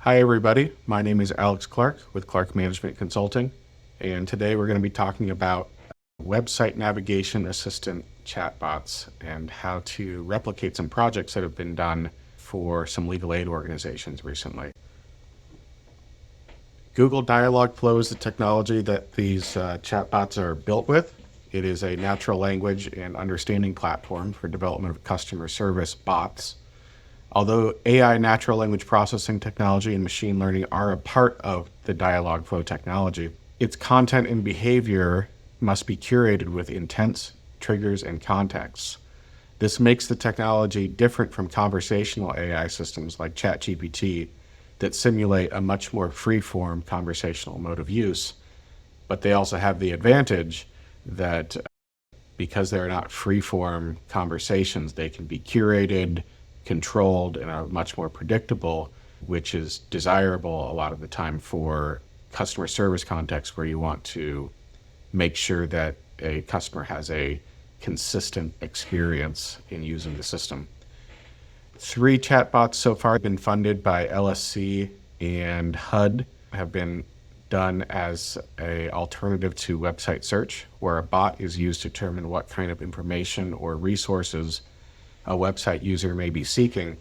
Hi, everybody. My name is Alex Clark with Clark Management Consulting, and today we're going to be talking about website navigation assistant chatbots and how to replicate some projects that have been done for some legal aid organizations recently. Google Dialogflow is the technology that these chatbots are built with. It is a natural language and understanding platform for development of customer service bots. Although AI, natural language processing technology, and machine learning are a part of the Dialogflow technology, its content and behavior must be curated with intents, triggers, and contexts. This makes the technology different from conversational AI systems like ChatGPT that simulate a much more free-form conversational mode of use. But they also have the advantage that because they're not free-form conversations, they can be curated, controlled, and are much more predictable, which is desirable a lot of the time for customer service contexts where you want to make sure that a customer has a consistent experience in using the system. 3 chatbots so far have been funded by LSC and HUD, have been done as an alternative to website search, where a bot is used to determine what kind of information or resources a website user may be seeking,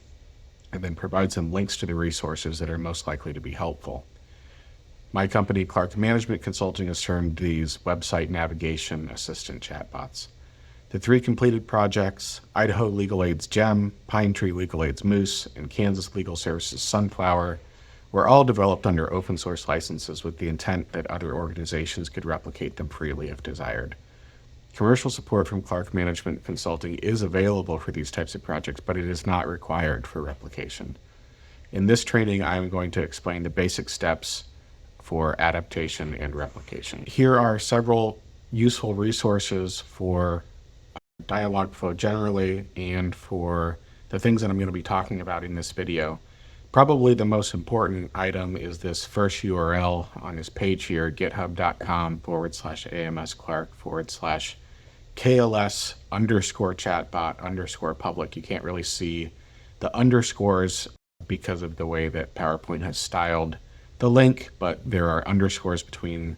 and then provides them links to the resources that are most likely to be helpful. My company, Clark Management Consulting, has termed these website navigation assistant chatbots. The 3 completed projects, Idaho Legal Aid's Gem, Pine Tree Legal Aid's Moose, and Kansas Legal Services Sunflower, were all developed under open source licenses with the intent that other organizations could replicate them freely if desired. Commercial support from Clark Management Consulting is available for these types of projects, but it is not required for replication. In this training, I am going to explain the basic steps for adaptation and replication. Here are several useful resources for Dialogflow generally and for the things that I'm going to be talking about in this video. Probably the most important item is this first URL on this page here, github.com/AMSClark/KLS_chatbot_public. You can't really see the underscores because of the way that PowerPoint has styled the link, but there are underscores between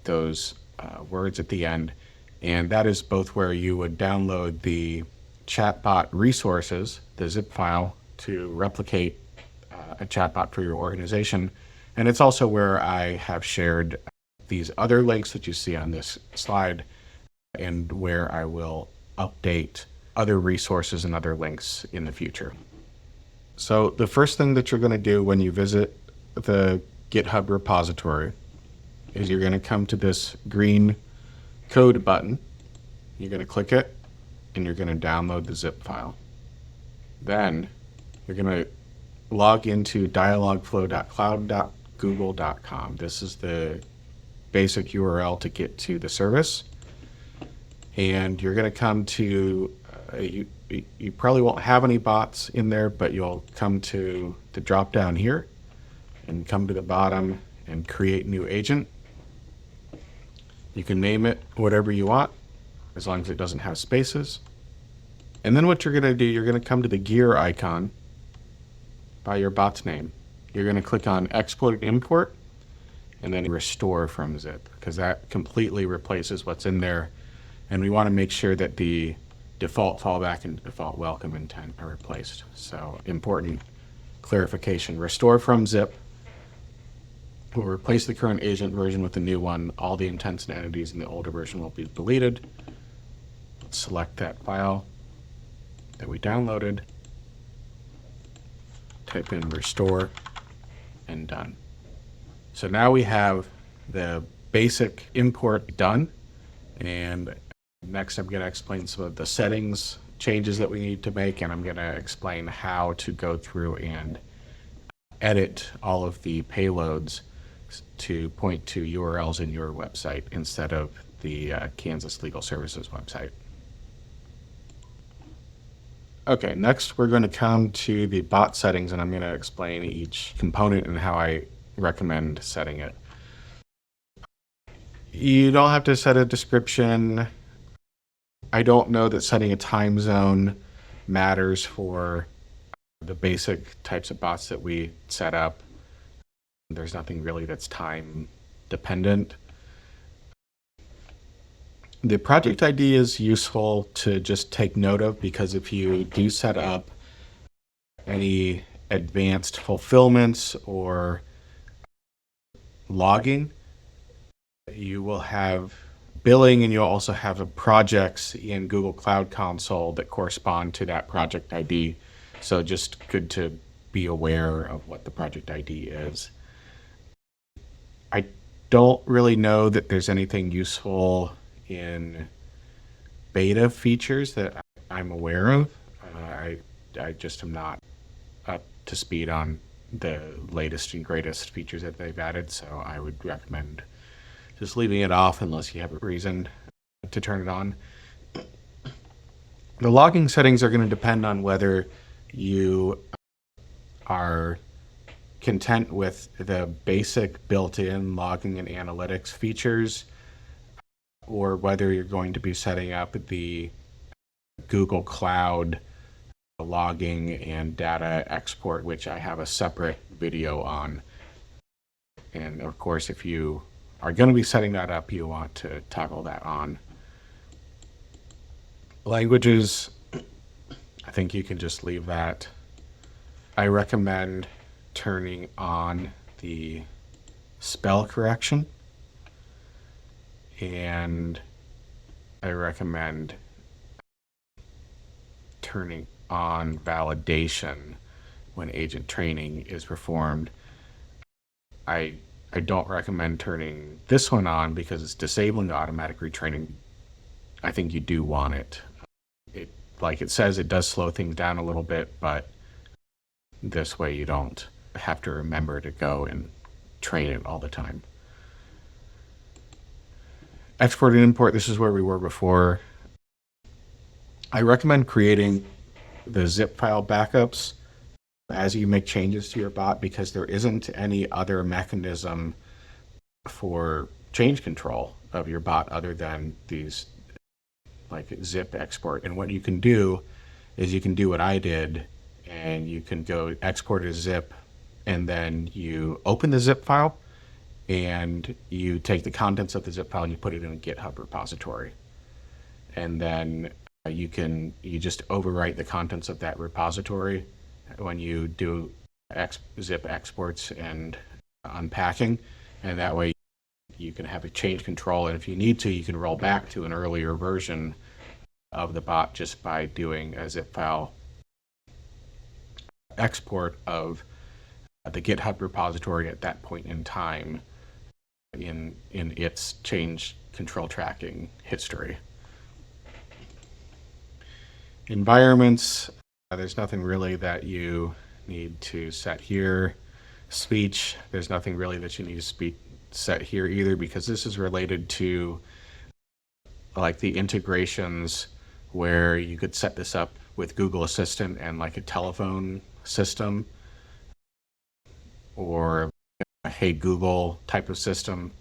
those words at the end. And that is both where you would download the chatbot resources, the zip file, to replicate a chatbot for your organization. And it's also where I have shared these other links that you see on this slide, and where I will update other resources and other links in the future. So the first thing that you're going to do when you visit the GitHub repository is you're going to come to this green code button. You're going to click it, and you're going to download the zip file. Then you're going to log into dialogflow.cloud.google.com. This is the basic URL to get to the service. And you're going to come to, you probably won't have any bots in there, but you'll come to the drop down here and come to the bottom and create new agent. You can name it whatever you want, as long as it doesn't have spaces. And then what you're going to do, you're going to come to the gear icon by your bot's name. You're going to click on export and import, and then restore from zip, because that completely replaces what's in there. And we want to make sure that the default fallback and default welcome intent are replaced. So important clarification. Restore from zip will replace the current agent version with the new one. All the intents and entities in the older version will be deleted. Select that file that we downloaded, type in restore, and done. So now we have the basic import done, and next I'm going to explain some of the settings changes that we need to make, and I'm going to explain how to go through and edit all of the payloads to point to URLs in your website instead of the Kansas Legal Services website. Okay, next we're going to come to the bot settings, and I'm going to explain each component and how I recommend setting it. You don't have to set a description. I don't know that setting a time zone matters for the basic types of bots that we set up. There's nothing really that's time dependent. The project ID is useful to just take note of, because if you do set up any advanced fulfillments or logging, you will have billing, and you'll also have projects in Google Cloud Console that correspond to that project ID. So just good to be aware of what the project ID is. I don't really know that there's anything useful in beta features that I'm aware of. I just am not up to speed on the latest and greatest features that they've added, so I would recommend just leaving it off unless you have a reason to turn it on. The logging settings are going to depend on whether you are content with the basic built-in logging and analytics features, or whether you're going to be setting up the Google Cloud logging and data export, which I have a separate video on. And of course, if you are going to be setting that up, you want to toggle that on. Languages, I think you can just leave that. I recommend turning on the spell correction, and I recommend turning on validation when agent training is performed. I don't recommend turning this one on because it's disabling automatic retraining. I think you do want it. Like it says, it does slow things down a little bit, but this way you don't have to remember to go and train it all the time. Export and import, this is where we were before. I recommend creating the zip file backups as you make changes to your bot, because there isn't any other mechanism for change control of your bot other than these like zip export. And what you can do is you can do what I did, and you can go export as zip, and then you open the zip file and you take the contents of the zip file and you put it in a GitHub repository. And then you just overwrite the contents of that repository when you do zip exports and unpacking, and that way you can have a change control, and if you need to, you can roll back to an earlier version of the bot just by doing a zip file export of the GitHub repository at that point in time in its change control tracking history. Environments, there's nothing really that you need to set here. Speech, there's nothing really that you need to set here either, because this is related to like the integrations where you could set this up with Google Assistant and like a telephone system or a Hey Google type of system.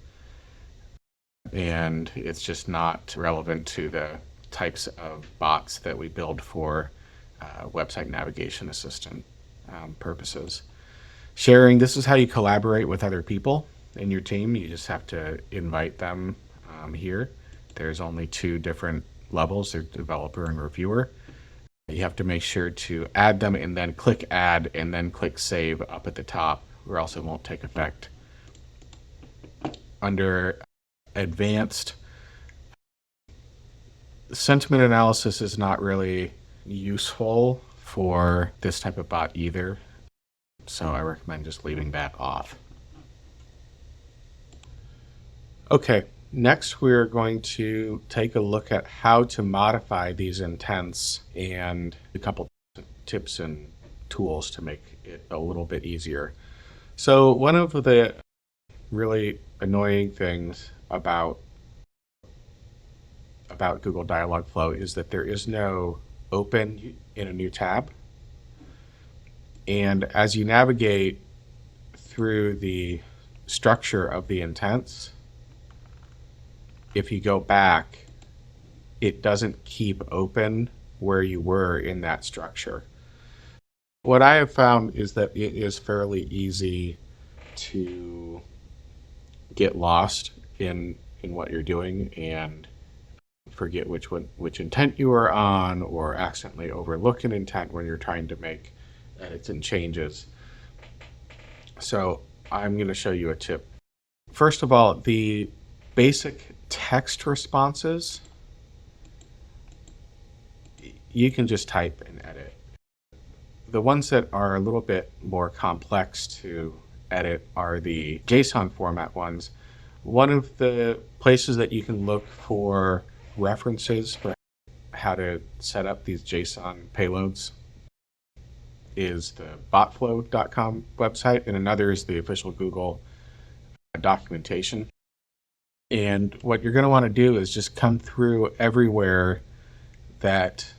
And it's just not relevant to the types of bots that we build for website navigation assistant purposes. Sharing, this is how you collaborate with other people in your team. You just have to invite them here. There's only two different levels, they're developer and reviewer. You have to make sure to add them and then click add and then click save up at the top, or else it won't take effect. Under advanced, sentiment analysis is not really useful for this type of bot either, so I recommend just leaving that off. Okay, next we're going to take a look at how to modify these intents and a couple tips and tools to make it a little bit easier. So one of the really annoying things about Google Dialogflow is that there is no open in a new tab. And as you navigate through the structure of the intents, if you go back, it doesn't keep open where you were in that structure. What I have found is that it is fairly easy to get lost in what you're doing and forget which intent you are on, or accidentally overlook an intent when you're trying to make edits and changes. So I'm going to show you a tip. First of all, the basic text responses, you can just type and edit. The ones that are a little bit more complex to edit are the JSON format ones. One of the places that you can look for references for how to set up these JSON payloads is the botflow.com website, and another is the official Google documentation. And what you're going to want to do is just come through everywhere that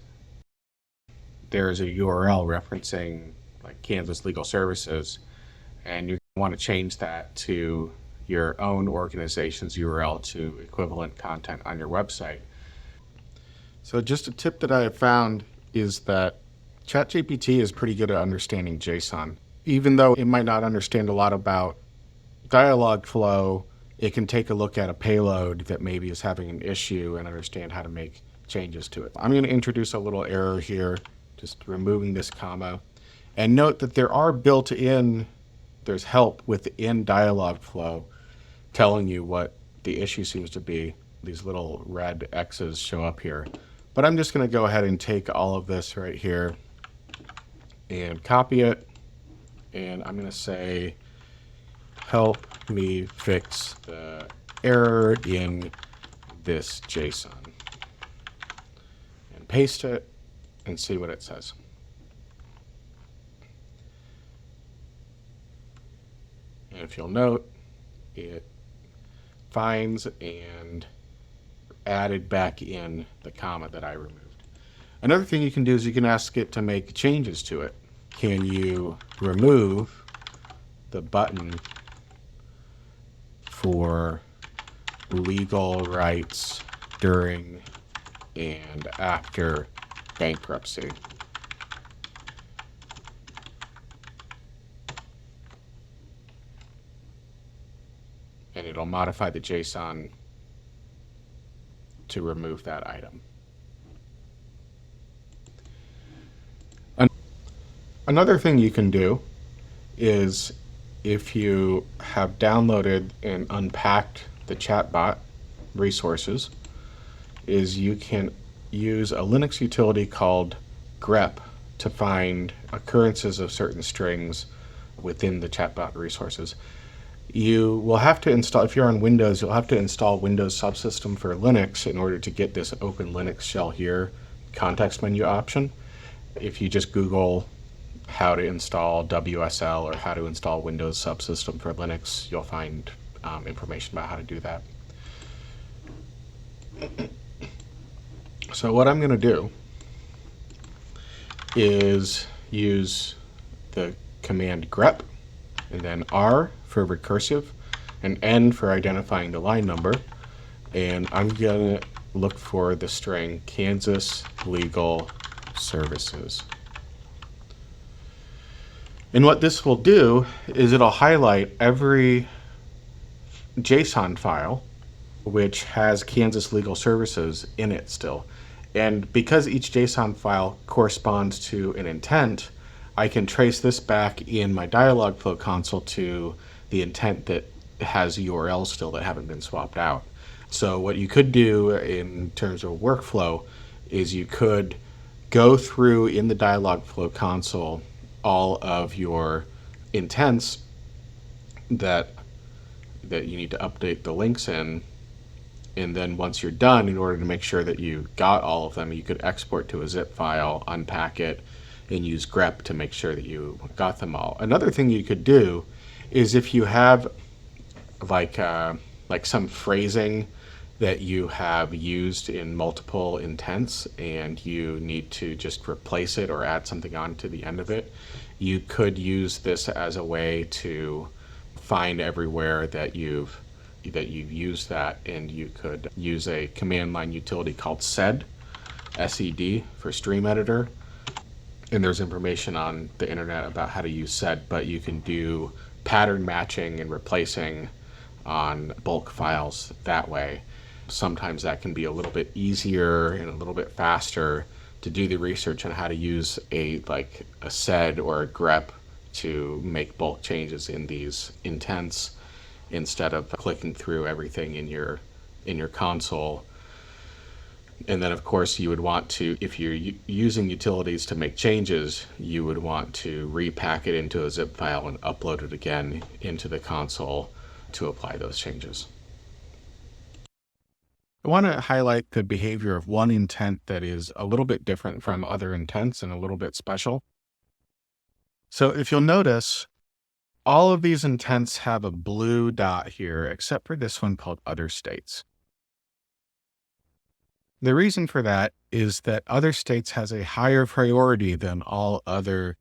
there's a URL referencing like Kansas Legal Services, and you want to change that to your own organization's URL to equivalent content on your website. So just a tip that I have found is that ChatGPT is pretty good at understanding JSON. Even though it might not understand a lot about dialog flow, it can take a look at a payload that maybe is having an issue and understand how to make changes to it. I'm going to introduce a little error here, just removing this comma. And note that there's help within Dialogflow telling you what the issue seems to be. These little red X's show up here. But I'm just going to go ahead and take all of this right here and copy it. And I'm going to say, help me fix the error in this JSON. And paste it and see what it says. And if you'll note, it finds and added back in the comma that I removed. Another thing you can do is you can ask it to make changes to it. Can you remove the button for legal rights during and after bankruptcy? And it'll modify the JSON to remove that item. Another thing you can do is, if you have downloaded and unpacked the Chatbot resources, is you can use a Linux utility called grep to find occurrences of certain strings within the Chatbot resources. You will have to install, if you're on Windows, you'll have to install Windows Subsystem for Linux in order to get this Open Linux Shell Here context menu option. If you just Google how to install WSL or how to install Windows Subsystem for Linux, you'll find information about how to do that. So what I'm going to do is use the command grep, and then R for recursive, and N for identifying the line number. And I'm going to look for the string Kansas Legal Services. And what this will do is it'll highlight every JSON file which has Kansas Legal Services in it still. And because each JSON file corresponds to an intent, I can trace this back in my Dialogflow console to the intent that has URLs still that haven't been swapped out. So what you could do in terms of workflow is you could go through in the Dialogflow console all of your intents that you need to update the links in, and then once you're done, in order to make sure that you got all of them, you could export to a zip file, unpack it, and use grep to make sure that you got them all. Another thing you could do is, if you have like some phrasing that you have used in multiple intents and you need to just replace it or add something on to the end of it, you could use this as a way to find everywhere that you've used that, and you could use a command line utility called sed, S-E-D, for stream editor. And there's information on the internet about how to use sed, but you can do pattern matching and replacing on bulk files that way. Sometimes that can be a little bit easier and a little bit faster to do the research on how to use a sed or a grep to make bulk changes in these intents instead of clicking through everything in your console. And then of course you would want to, if you're using utilities to make changes, you would want to repack it into a zip file and upload it again into the console to apply those changes. I want to highlight the behavior of one intent that is a little bit different from other intents and a little bit special. So if you'll notice, all of these intents have a blue dot here, except for this one called other states. The reason for that is that other states has a higher priority than all other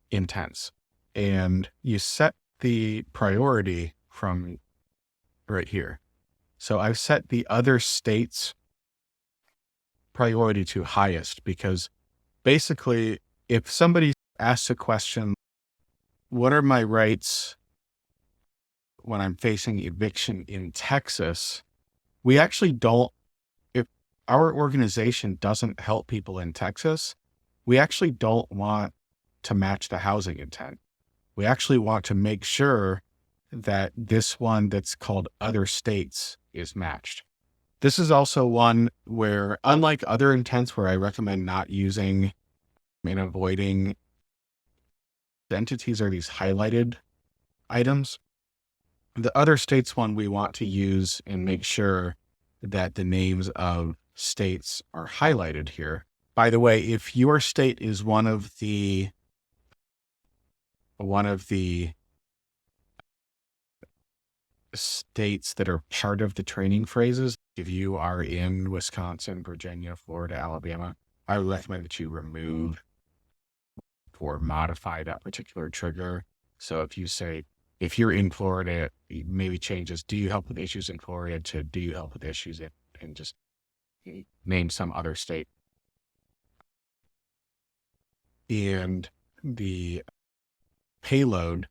intents. And you set the priority from right here. So I've set the other states priority to highest because basically if somebody asks a question, what are my rights when I'm facing eviction in Texas? We actually don't, if our organization doesn't help people in Texas, we actually don't want to match the housing intent. We actually want to make sure that this one that's called other states is matched. This is also one where, unlike other intents where I recommend not using and avoiding, entities are these highlighted items. The other states one we want to use and make sure that the names of states are highlighted here. By the way, if your state is one of the states that are part of the training phrases, if you are in Wisconsin, Virginia, Florida, Alabama, I would recommend that you remove or modify that particular trigger. So if you say, if you're in Florida, maybe changes, do you help with issues in Florida to do you help with issues in, and just name some other state. And the payload,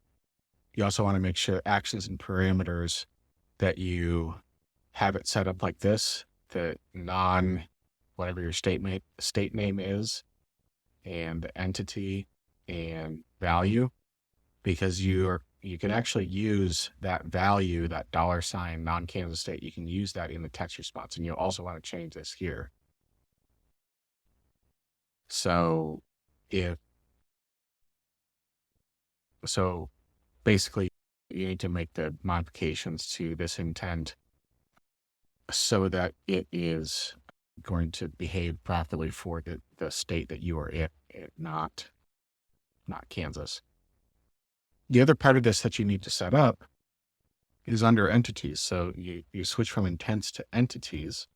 you also want to make sure actions and parameters that you have it set up like this, the whatever your state name is, and the entity and value, because you can actually use that value, that $ non-Kansas state, you can use that in the text response. And you'll also want to change this here. So basically you need to make the modifications to this intent so that it is going to behave properly for the state that you are in, not Kansas. The other part of this that you need to set up is under entities. So you switch from intents to entities,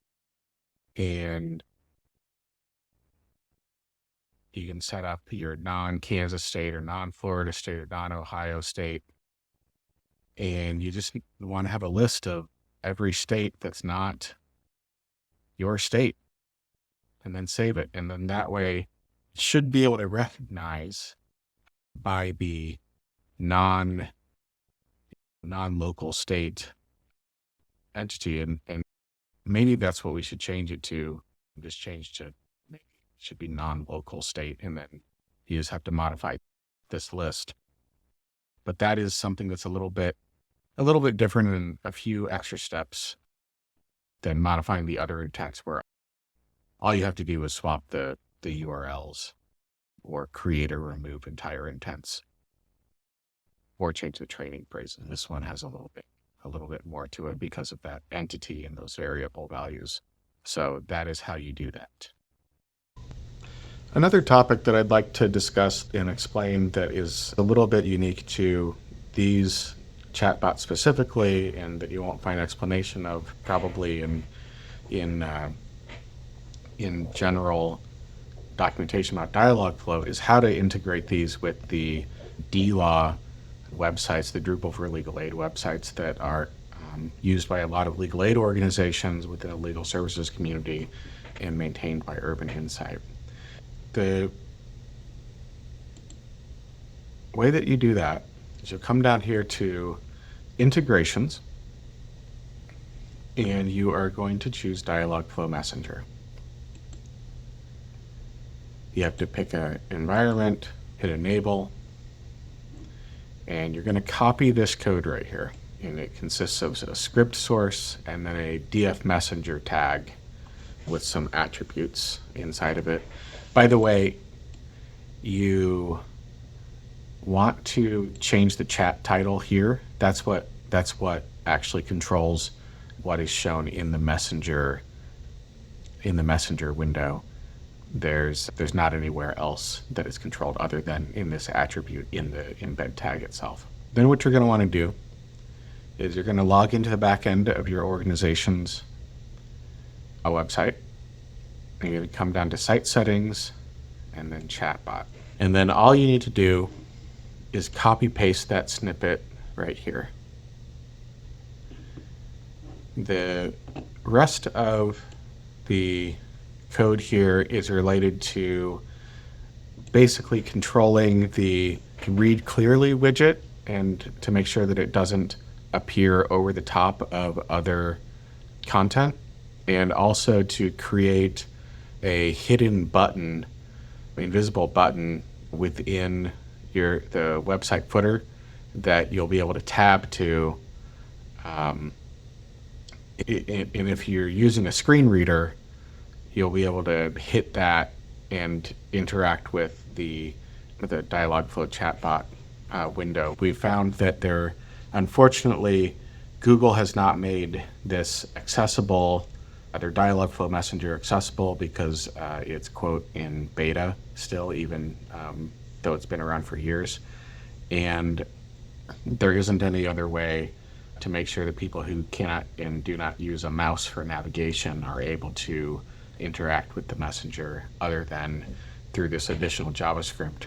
and you can set up your non-Kansas state or non-Florida state or non-Ohio state. And you just want to have a list of every state that's not your state, and then save it. And then that way it should be able to recognize by the non-local state entity. And maybe that's what we should change it to. Just change to, maybe it should be non-local state. And then you just have to modify this list. But that is something that's a little bit different and a few extra steps than modifying the other intents, where all you have to do is swap the URLs or create or remove entire intents or change the training phrases. This one has a little bit more to it because of that entity and those variable values. So that is how you do that. Another topic that I'd like to discuss and explain that is a little bit unique to these chatbots specifically, and that you won't find explanation of probably in general documentation about Dialogflow, is how to integrate these with the DLaw websites, the Drupal for legal aid websites that are used by a lot of legal aid organizations within the legal services community and maintained by Urban Insight. The way that you do that is you'll come down here to integrations, and you are going to choose Dialogflow Messenger. You have to pick an environment, hit enable, and you're going to copy this code right here. And it consists of a script source and then a DF messenger tag with some attributes inside of it. By the way, you want to change the chat title here. That's what actually controls what is shown in the messenger window. There's not anywhere else that is controlled other than in this attribute in the embed tag itself. Then what you're going to want to do is you're going to log into the back end of your organization's website. And you're going to come down to site settings and then chatbot. And then all you need to do is copy paste that snippet right here. The rest of the code here is related to basically controlling the read clearly widget and to make sure that it doesn't appear over the top of other content, and also to create a hidden button, invisible button within the website footer that you'll be able to tab to. And if you're using a screen reader, you'll be able to hit that and interact with the Dialogflow chatbot window. We found that unfortunately, Google has not made this accessible, their Dialogflow Messenger accessible, because it's, quote, in beta still, even though it's been around for years. And there isn't any other way to make sure that people who cannot and do not use a mouse for navigation are able to interact with the messenger other than through this additional JavaScript.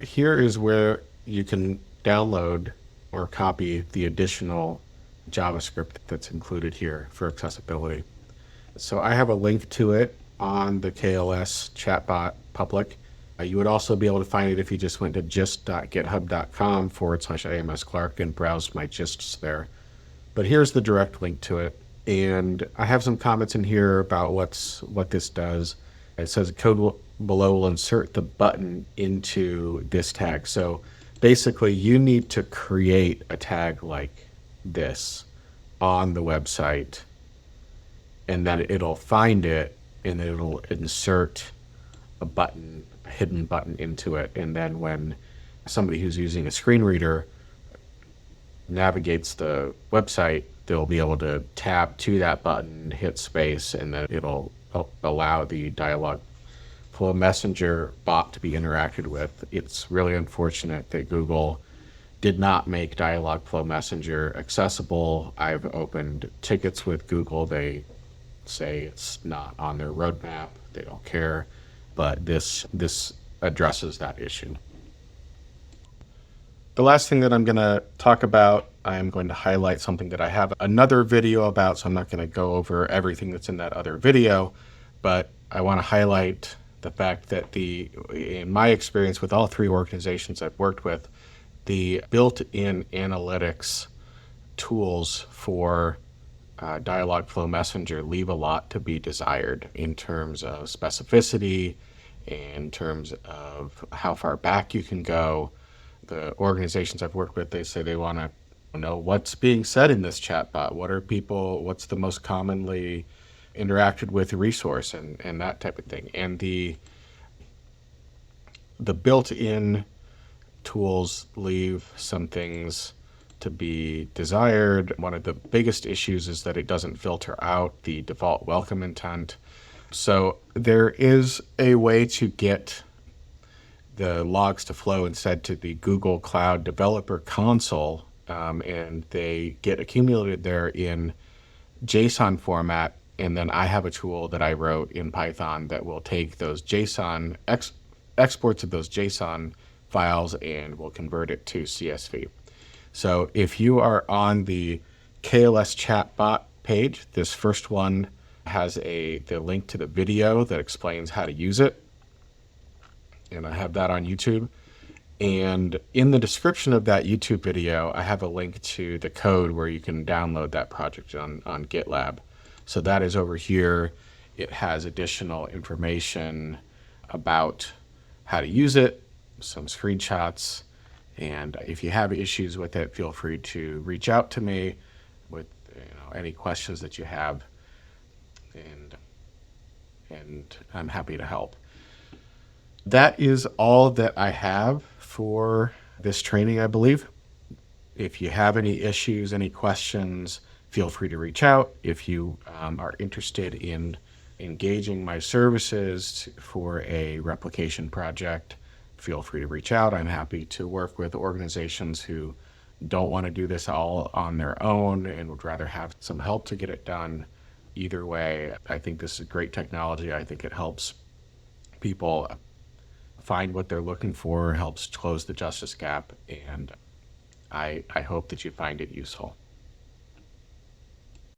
Here is where you can download or copy the additional JavaScript that's included here for accessibility. So I have a link to it on the KLS chatbot public. You would also be able to find it if you just went to gist.github.com/AMS Clark and browsed my gists there. But here's the direct link to it. And I have some comments in here about what this does. It says code below will insert the button into this tag. So basically you need to create a tag like this on the website, and then it'll find it and then it'll insert a button, a hidden button into it. And then when somebody who's using a screen reader navigates the website, they'll be able to tab to that button, hit space, and then it'll allow the Dialogflow Messenger bot to be interacted with. It's really unfortunate that Google did not make Dialogflow Messenger accessible. I've opened tickets with Google. They say it's not on their roadmap. They don't care. But this addresses that issue. The last thing that I'm going to talk about, I'm going to highlight something that I have another video about, so I'm not going to go over everything that's in that other video, but I want to highlight the fact that in my experience with all three organizations I've worked with, the built-in analytics tools for Dialogflow Messenger leave a lot to be desired in terms of specificity, in terms of how far back you can go. The organizations I've worked with, they say they want to know what's being said in this chatbot. What's the most commonly interacted with resource and that type of thing. And the built-in tools leave some things to be desired. One of the biggest issues is that it doesn't filter out the default welcome intent. So there is a way to get the logs to flow instead to the Google Cloud Developer Console, and they get accumulated there in JSON format. And then I have a tool that I wrote in Python that will take those JSON exports of those JSON files and will convert it to CSV. So if you are on the KLS chatbot page, this first one has the link to the video that explains how to use it. And I have that on YouTube. And in the description of that YouTube video, I have a link to the code where you can download that project on GitLab. So that is over here. It has additional information about how to use it, some screenshots. And if you have issues with it, feel free to reach out to me with any questions that you have. And I'm happy to help. That is all that I have for this training, I believe. If you have any issues, any questions, feel free to reach out. If you are interested in engaging my services for a replication project, feel free to reach out. I'm happy to work with organizations who don't want to do this all on their own and would rather have some help to get it done. Either way, I think this is great technology. I think it helps people find what they're looking for, helps close the justice gap, and I hope that you find it useful.